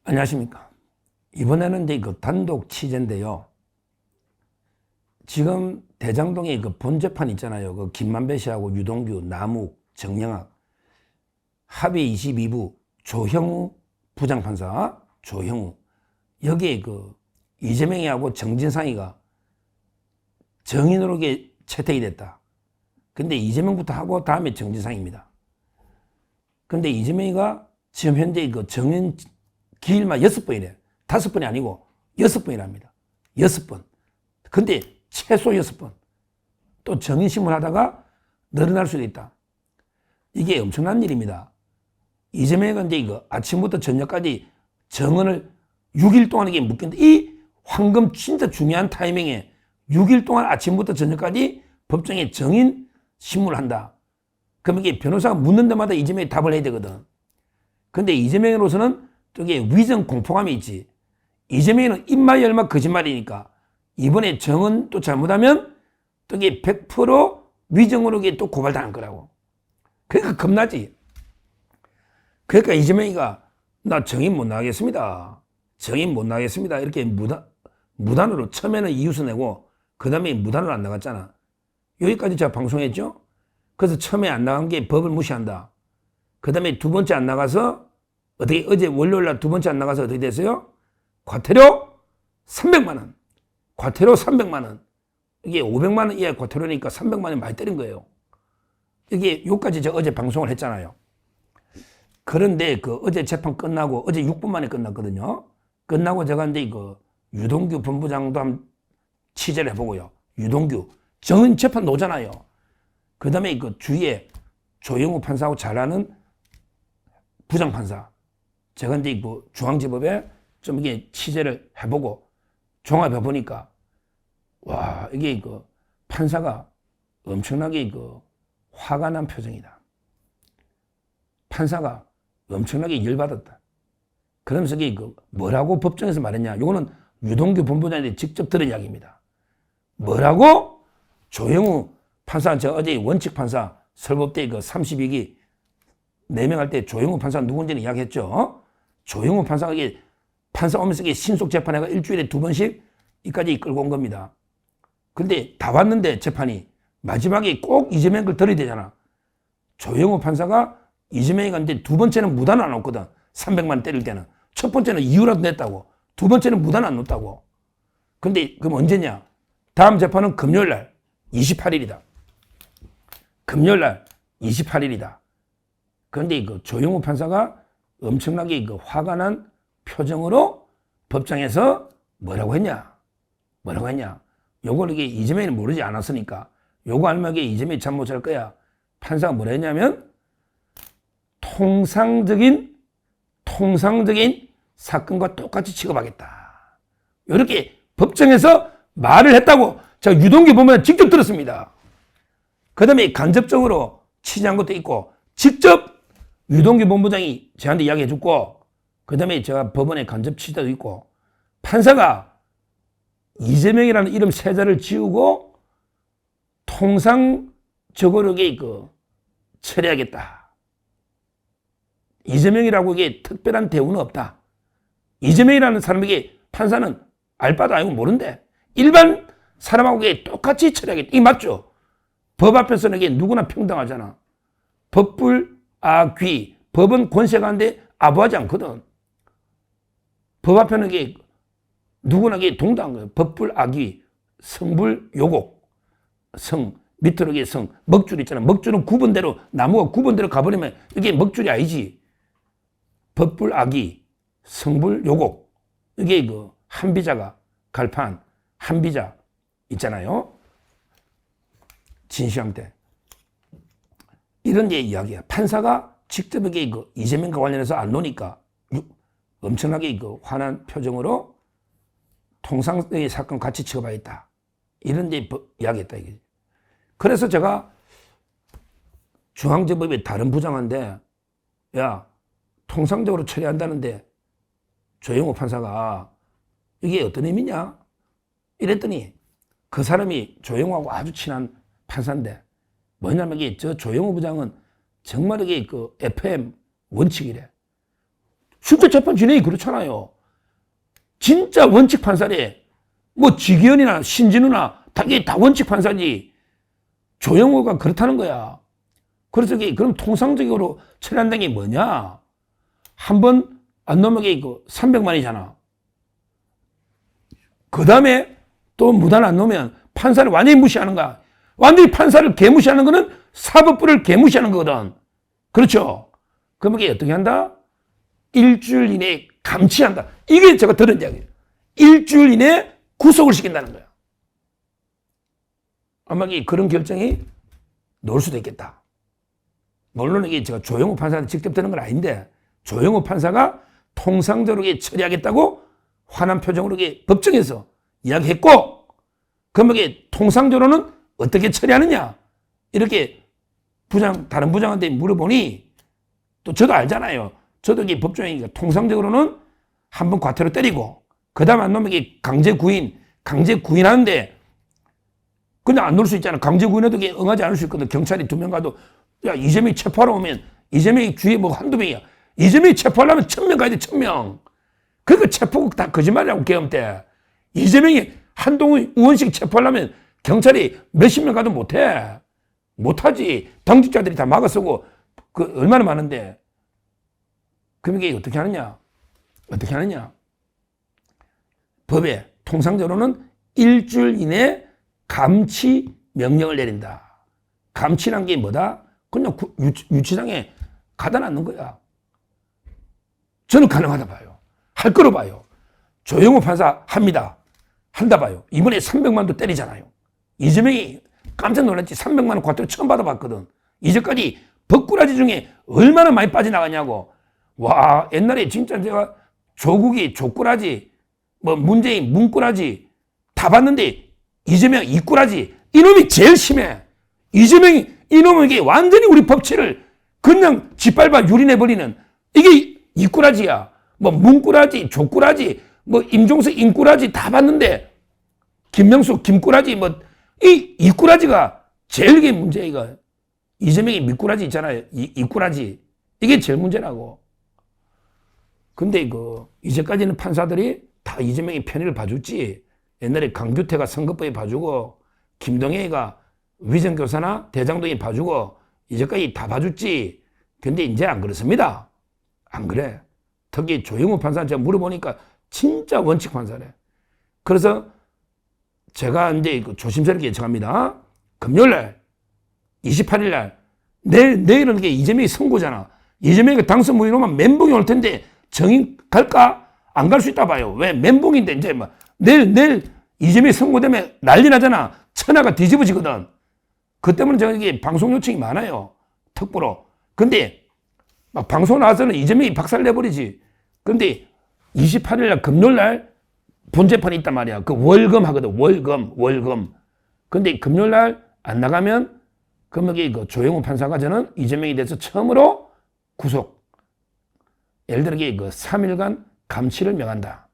안녕하십니까. 이번에는 이제 그 단독 취재인데요. 지금 대장동에 그 본재판 있잖아요. 그 김만배 씨하고 유동규, 남욱, 정영학, 합의 22부 조형우 부장판사, 조형우. 여기에 그 이재명이하고 정진상이가 정인으로 채택이 됐다. 근데 이재명부터 하고 다음에 정진상입니다. 근데 이재명이가 지금 현재 그 정인 기일만 6번이래. 5번이 아니고 6번이랍니다. 6번. 근데 최소 6번. 또 정인신문 하다가 늘어날 수도 있다. 이게 엄청난 일입니다. 이재명이가 이제 이거 아침부터 저녁까지 정언을 6일 동안 이게 묶였는데 이 황금 진짜 중요한 타이밍에 6일 동안 아침부터 저녁까지 법정에 정인 신문을 한다. 그럼 이게 변호사가 묻는 데마다 이재명이 답을 해야 되거든. 근데 이재명으로서는 저게 위정 공포감이 있지. 이재명은 입만 열면 거짓말이니까 이번에 정은 또 잘못하면 저게 100% 위정으로 또 고발당할 거라고. 그러니까 겁나지. 그러니까 이재명이가 나 정인 못 나가겠습니다. 정인 못 나가겠습니다. 이렇게 무단으로 처음에는 이유서 내고 그 다음에 무단으로 안 나갔잖아. 여기까지 제가 방송했죠. 그래서 처음에 안 나간 게 법을 무시한다. 그 다음에 두 번째 안 나가서 어떻게 어제 월요일날 두 번째 안 나가서 어떻게 됐어요? 과태료 300만 원. 과태료 300만 원. 이게 500만 원 이하의 과태료니까 300만 원 많이 때린 거예요. 이게 요까지 제가 어제 방송을 했잖아요. 그런데 그 어제 재판 끝나고 어제 6분 만에 끝났거든요. 끝나고 제가 이제 그 유동규 본부장도 한번 취재를 해보고요. 유동규 정은 재판 놓잖아요. 그 다음에 그 주위에 조영우 판사하고 잘 아는 부장판사. 제가 이제 그 중앙지법에 좀 이게 취재를 해보고 종합해보니까 와, 이게 그 판사가 엄청나게 그 화가 난 표정이다. 판사가 엄청나게 열받았다. 그러면서 이게 그 뭐라고 법정에서 말했냐. 요거는 유동규 본부장한테 직접 들은 이야기입니다. 뭐라고? 조영우 판사, 제가 어제 원칙 판사 설법대 그 32기 4명 할 때 조영우 판사 누군지는 이야기했죠. 조영우 판사가 이게 판사 오면서 이게 신속 재판회가 일주일에 2번씩 이까지 끌고 온 겁니다. 근데 다 왔는데 재판이 마지막에 꼭 이재명 걸 들어야 되잖아. 조영우 판사가 이재명이가 이제 두 번째는 무단 안 넣었거든. 300만 때릴 때는. 첫 번째는 이유라도 냈다고. 두 번째는 무단 안 넣었다고. 근데 그럼 언제냐? 다음 재판은 금요일 날 28일이다. 금요일 날 28일이다. 그런데 그 조영우 판사가 엄청나게 그 화가 난 표정으로 법정에서 뭐라고 했냐? 뭐라고 했냐? 요걸 이게 이재명이 모르지 않았으니까 요거 알면 이게 이재명이 잠 못 잘 거야. 판사가 뭐라 했냐면 통상적인 사건과 똑같이 취급하겠다. 이렇게 법정에서 말을 했다고 제가 유동규 보면 직접 들었습니다. 그 다음에 간접적으로 취재한 것도 있고 직접 유동규 본부장이 저한테 이야기해 줬고 그 다음에 제가 법원에 간접 취재도 있고 판사가 이재명이라는 이름 세자를 지우고 통상적으로 그 처리하겠다. 이재명이라고 이게 특별한 대우는 없다. 이재명이라는 사람에게 판사는 알 바도 아니고 모른대. 일반 사람하고 이게 똑같이 처리하겠다. 이게 맞죠? 법 앞에서는 이게 누구나 평등하잖아. 법불아귀. 법은 권세가 한데 아부하지 않거든. 법 앞에는 이게 누구나 이게 동등한 거예요. 법불아귀. 성불요곡. 성. 밑으로 이게 성. 먹줄 있잖아. 먹줄은 구분대로, 나무가 구분대로 가버리면 이게 먹줄이 아니지. 법불아귀. 성불요곡. 이게 그 한비자가 갈판. 한비자 있잖아요. 진시황 때. 이런 이야기야. 판사가 직접 이게 그 이재명과 관련해서 안 노니까 엄청나게 그 화난 표정으로 통상의 사건 같이 취급하겠다. 이런 이야기했다. 이게. 그래서 제가 중앙지법의 다른 부장한테 야, 통상적으로 처리한다는데 조영우 판사가 이게 어떤 의미냐? 이랬더니 그 사람이 조영우하고 아주 친한 판사인데 뭐냐면 이게 저 조영우 부장은 정말 이게 그 FM 원칙이래. 실제 재판 진행이 그렇잖아요. 진짜 원칙 판사래. 뭐 지기현이나 신진우나 다 원칙 판사지. 조영호가 그렇다는 거야. 그래서 그럼 통상적으로 처리한다는 게 뭐냐? 한 번 안 넘어게 있고 300만이잖아. 그 다음에 또 무단 안 넣으면 판사를 완전히 무시하는 거야. 완전히 판사를 개무시하는 거는 사법부를 개무시하는 거거든. 그렇죠? 그럼 이게 어떻게 한다? 일주일 이내에 감치한다. 이게 제가 들은 이야기예요. 일주일 이내에 구속을 시킨다는 거야. 아마 그런 결정이 나올 수도 있겠다. 물론 이게 제가 조영호 판사한테 직접 들은 건 아닌데, 조영호 판사가 통상적으로 처리하겠다고 환한 표정으로 법정에서 이야기했고, 그럼 이게 통상적으로는 어떻게 처리하느냐? 이렇게 다른 부장한테 물어보니, 또 저도 알잖아요. 저도 이게 법조인이니까 통상적으로는 한번 과태료 때리고, 그 다음에 안 놓으면 이게 강제 구인하는데, 근데 안 놓을 수 있잖아. 강제 구인해도 응하지 않을 수 있거든. 경찰이 2명 가도, 야, 이재명이 체포하러 오면, 이재명이 주위에 뭐 한두 명이야. 이재명이 체포하려면 1000명 가야 돼, 1000명. 그러니까 체포국 다 거짓말이라고, 계엄 때. 이재명이 한동훈, 우원식 체포하려면 경찰이 몇십 명 가도 못해. 못하지. 당직자들이 다 막아서고, 얼마나 많은데. 그럼 이게 어떻게 하느냐? 법에 통상적으로는 일주일 이내에 감치 명령을 내린다. 감치란 게 뭐다? 그냥 유치장에 가다 놨는 거야. 저는 가능하다 봐요. 할 거로 봐요. 조영호 판사 합니다. 한다 봐요. 이번에 300만도 때리잖아요. 이재명이 깜짝 놀랐지. 300만 원 과태료 처음 받아봤거든. 이제까지 법꾸라지 중에 얼마나 많이 빠져나가냐고. 와, 옛날에 진짜 제가 조국이 조꾸라지, 뭐 문재인 문꾸라지 다 봤는데 이재명 이꾸라지, 이놈이 제일 심해. 이놈에게 완전히 우리 법치를 그냥 짓밟아 유린해버리는, 이게 이꾸라지야. 뭐 문꾸라지, 조꾸라지, 뭐 임종석 임꾸라지 다 봤는데, 김명수 김꾸라지, 뭐 이꾸라지가 제일 게 문제야. 이거 이재명이 미꾸라지 있잖아요. 이꾸라지, 이게 제일 문제라고. 근데 이제까지는 판사들이 다 이재명이 편의를 봐줬지. 옛날에 강규태가 선거법에 봐주고, 김동영이가 위정교사나 대장동이 봐주고, 이제까지 다 봐줬지. 근데 이제 안 그렇습니다. 안 그래. 특히 조영호 판사한테 제가 물어보니까 진짜 원칙 판사래. 그래서 제가 이제 조심스럽게 예측합니다. 금요일날, 28일날, 내일은 이재명이 선고잖아. 이재명이 당선 무효로만 멘붕이 올 텐데, 정인 갈까? 안 갈 수 있다 봐요. 왜? 멘붕인데, 이제 막, 내일 이재명이 선고되면 난리 나잖아. 천하가 뒤집어지거든. 그 때문에 제가 이게 방송 요청이 많아요. 특보로. 근데, 막 방송 나와서는 이재명이 박살내버리지. 근데 28일날 금요일날 본재판이 있단 말이야. 월금 하거든. 월금. 근데 금요일날 안 나가면, 그럼 여기 조영호 판사가 저는 이재명에 대해서 처음으로 구속. 예를 들어 3일간 감치를 명한다.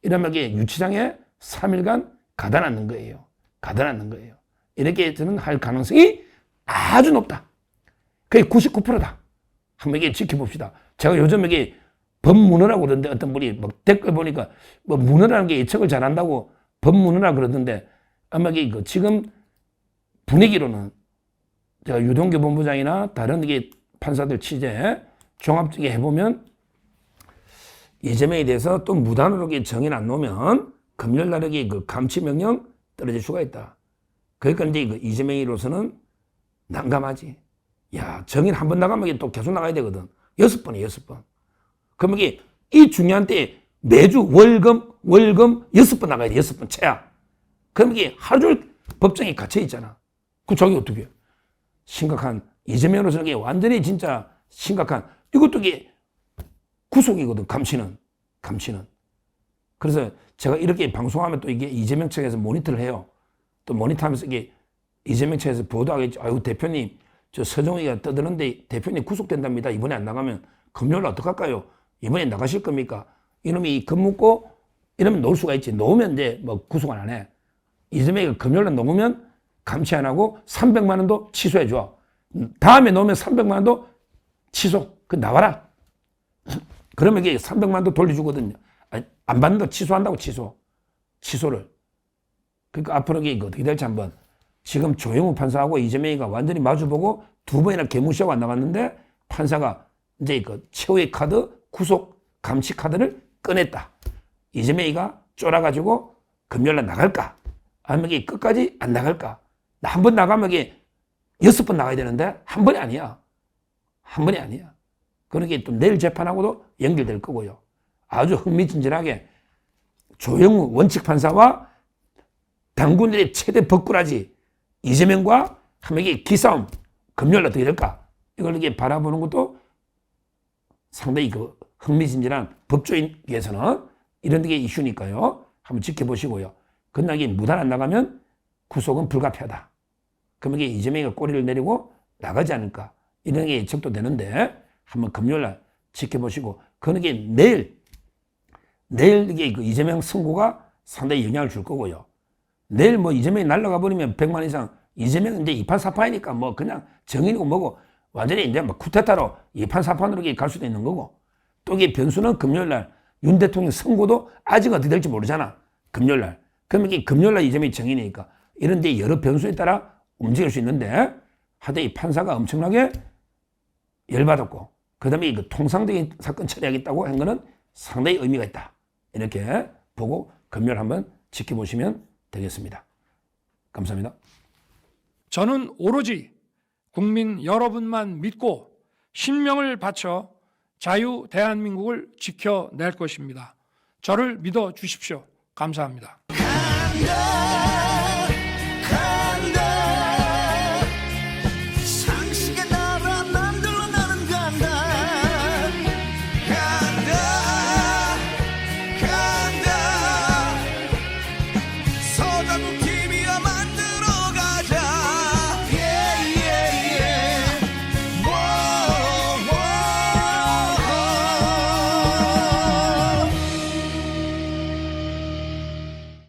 이러면 유치장에 3일간 가다 놨는 거예요. 이렇게 저는 할 가능성이 아주 높다. 거의 99%다. 한번 지켜봅시다. 제가 요즘 법문어라고 그러던데, 어떤 분이 막 댓글 보니까 뭐 문어라는 게 예측을 잘한다고 법문어라 그러던데, 아마 지금 분위기로는 제가 유동규 본부장이나 다른 판사들 취재 종합적으로 해보면, 이재명에 대해서 또 무단으로 정인 안 놓으면 금요일 날에 감치 명령 떨어질 수가 있다. 그러니까 이제 이재명으로서는 난감하지. 야, 정인 한 번 나가면 또 계속 나가야 되거든. 6번이에요, 6번. 그럼 이 중요한 때 매주 월금 6번 나가야 돼, 6번 최악. 그럼 하루 종일 법정에 갇혀 있잖아. 그 저기 어떻게 해? 심각한, 이재명으로서는 완전히 진짜 심각한, 이것도 구속이거든, 감치는. 그래서 제가 이렇게 방송하면 또 이재명 측에서 모니터를 해요. 또 모니터하면서 이재명 측에서 보도하겠죠. 아유, 대표님, 저 서정희가 떠드는데 대표님 구속된답니다. 이번에 안 나가면 금요일 어떡할까요? 이번에 나가실 겁니까? 이놈이 겁 묻고 이러면 놓을 수가 있지. 놓으면 이제 뭐 구속 안 해. 이재명이 금요일에 놓으면 감치 안 하고 300만 원도 취소해 줘. 다음에 놓으면 300만 원도 취소. 나와라. 그러면 이게 300만도 돌려주거든요. 아니, 안 받는다 취소한다고 취소를. 그러니까 앞으로 이게 어떻게 될지 한번. 지금 조영우 판사하고 이재명이가 완전히 마주보고 두 번이나 개무시하고 안 나갔는데 판사가 이제 그 최후의 카드 구속 감시 카드를 꺼냈다. 이재명이가 쫄아가지고 금요일날 나갈까? 아니면 이게 끝까지 안 나갈까? 나 한 번 나가면 이게 6번 나가야 되는데 한 번이 아니야. 한 번이 아니야. 그러게 또 내일 재판하고도 연결될 거고요. 아주 흥미진진하게 조영우 원칙 판사와 당군들의 최대 법꾸라지 이재명과 한명의 기싸움 금요일 어떻게 될까? 이걸 이렇게 바라보는 것도 상당히 그 흥미진진한 법조인에서는 이런 게 이슈니까요. 한번 지켜보시고요. 그러나 이게 무단 안 나가면 구속은 불가피하다. 그러면 이게 이재명이가 꼬리를 내리고 나가지 않을까? 이런 게 예측도 되는데 한번 금요일 날 지켜보시고 그런 게 내일 이게 그 이재명 선고가 상당히 영향을 줄 거고요. 내일 뭐 이재명이 날아가 버리면 100만 이상 이재명은 이제 2판 4판이니까 뭐 그냥 정인이고 뭐고 완전히 이제 뭐 쿠데타로 2판 4판으로 갈 수도 있는 거고 또 이게 변수는 금요일 날 윤 대통령 선고도 아직 어떻게 될지 모르잖아. 금요일 날. 그러면 이게 금요일 날 이재명이 정인이니까 이런 데 여러 변수에 따라 움직일 수 있는데 하여튼 이 판사가 엄청나게 열받았고 그 다음에 그 통상적인 사건 처리하겠다고 한 거는 상당히 의미가 있다. 이렇게 보고 금요일 한번 지켜보시면 되겠습니다. 감사합니다. 저는 오로지 국민 여러분만 믿고 신명을 바쳐 자유 대한민국을 지켜낼 것입니다. 저를 믿어 주십시오. 감사합니다.